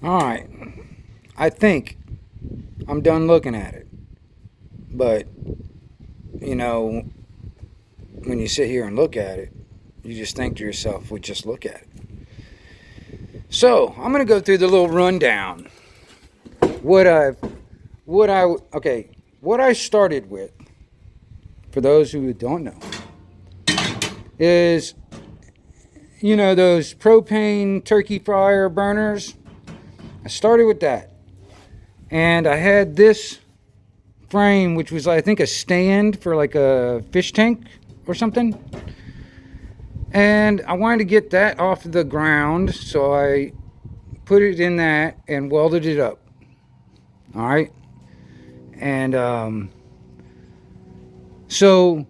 Alright, I think I'm done looking at it. But, you know, when you sit here and look at it, you just think to yourself, well, just look at it. So, I'm going to go through the little rundown. What I started with, for those who don't know, is, you know, those propane turkey fryer burners. I started with that. And I had this frame, which was, I think, a stand for like a fish tank or something. And I wanted to get that off the ground, so I put it in that and welded it up. All right. And so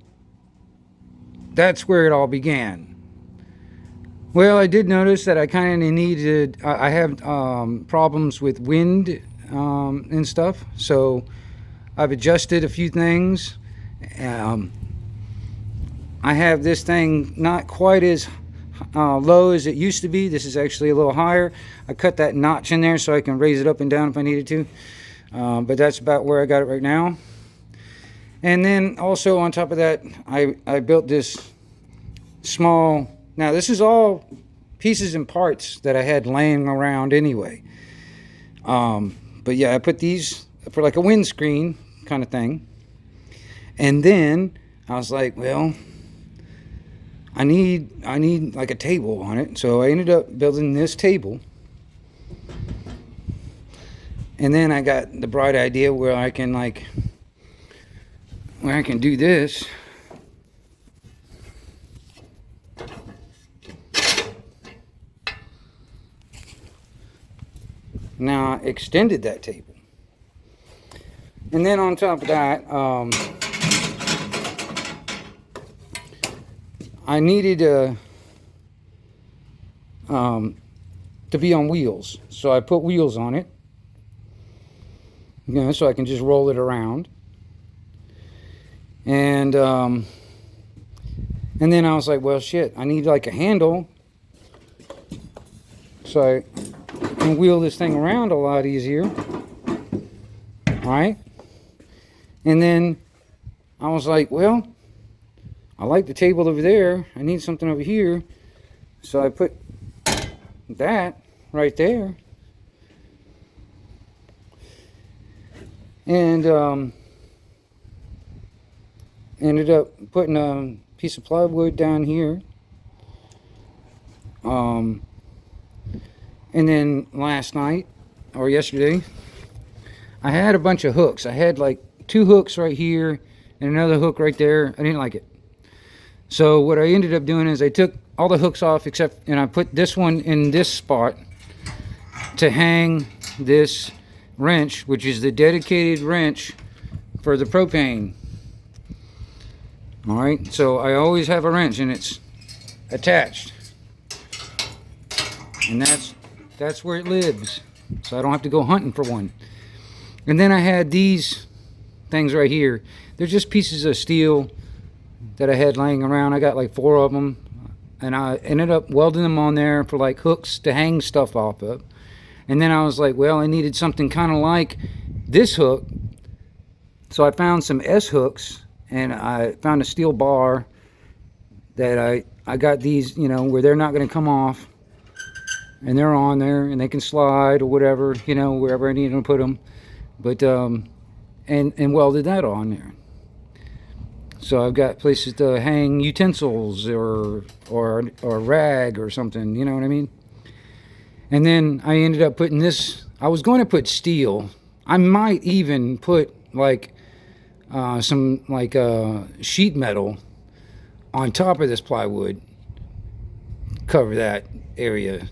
that's where it all began. Well, I did notice that I kind of needed, I have problems with wind and stuff, so I've adjusted a few things. I have this thing not quite as low as it used to be. This is actually a little higher. I cut that notch in there so I can raise it up and down if I needed to, but that's about where I got it right now. And then also on top of that, I built this small, now this is all pieces and parts that I had laying around anyway. But yeah, I put these for like a windscreen kind of thing. And then I was like, well, I need like a table on it. So I ended up building this table. And then I got the bright idea where I can do this. Now I extended that table. And then on top of that, I needed to be on wheels. So I put wheels on it. You know, so I can just roll it around. And then I was like, well, shit, I need like a handle. So I can wheel this thing around a lot easier. Right? And then I was like, well, I like the table over there. I need something over here. So I put that right there. And ended up putting a piece of plywood down here. And then last night, or yesterday, I had a bunch of hooks. I had like 2 hooks right here and another hook right there. I didn't like it. So what I ended up doing is I took all the hooks off and I put this one in this spot to hang this wrench, which is the dedicated wrench for the propane. All right, so I always have a wrench and it's attached. And that's where it lives. So I don't have to go hunting for one. And then I had these things right here. They're just pieces of steel that I had laying around. I got like 4 of them. And I ended up welding them on there for like hooks to hang stuff off of. And then I was like, well, I needed something kind of like this hook. So I found some S hooks. And I found a steel bar that I got these, you know, where they're not going to come off. And they're on there and they can slide or whatever, you know, wherever I need to put them. But, and welded that on there. So I've got places to hang utensils or rag or something, you know what I mean? And then I ended up putting this, I was going to put steel. I might even put like some like sheet metal on top of this plywood, cover that area.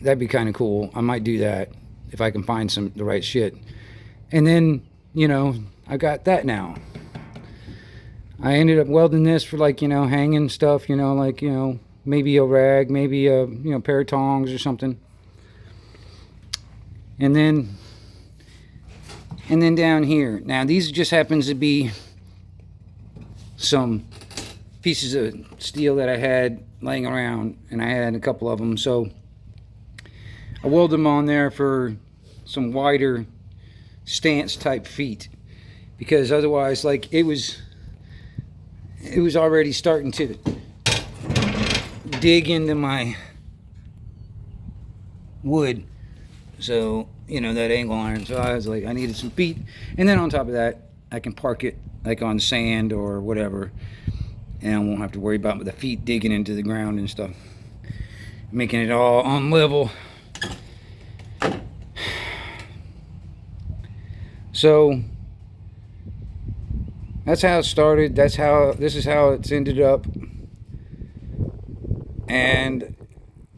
That'd be kind of cool. I might do that if I can find the right shit. And then, you know, I got that now. I ended up welding this for like, you know, hanging stuff, you know, like, you know, maybe a rag, maybe a, you know, pair of tongs or something. And then down here, now these just happens to be some pieces of steel that I had laying around, and I had a couple of them. So I weld them on there for some wider stance type feet, because otherwise, like, it was already starting to dig into my wood. So, you know, that angle iron. So I was like, I needed some feet. And then on top of that, I can park it like on sand or whatever, and I won't have to worry about the feet digging into the ground and stuff, making it all on level. So that's how it started. This is how it's ended up. And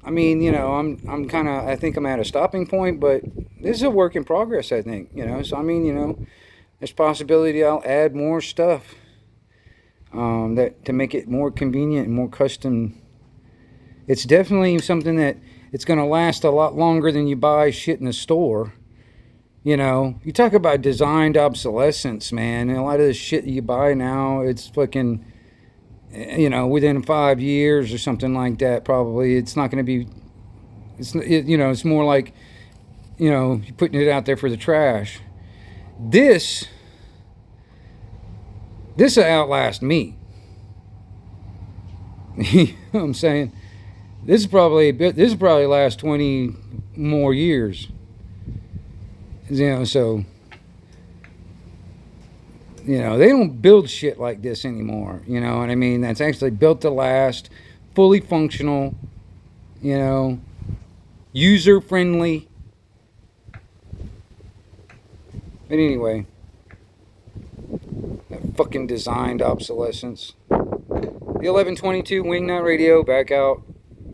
I mean, you know, I'm kind of, I think I'm at a stopping point, but this is a work in progress, I think, you know. So I mean, you know, there's possibility I'll add more stuff that to make it more convenient and more custom. It's definitely something that it's going to last a lot longer than you buy shit in the store. You know, you talk about designed obsolescence, man, and a lot of the shit you buy now, it's fucking, you know, within 5 years or something like that, probably. It's not going to be, you know, it's more like, you know, you're putting it out there for the trash. This will outlast me. You know what I'm saying? This will probably last 20 more years. You know, so, you know, they don't build shit like this anymore. You know what I mean? That's actually built to last, fully functional, you know, user friendly. But anyway, that fucking designed obsolescence. The 1122 Wingnut Radio back out.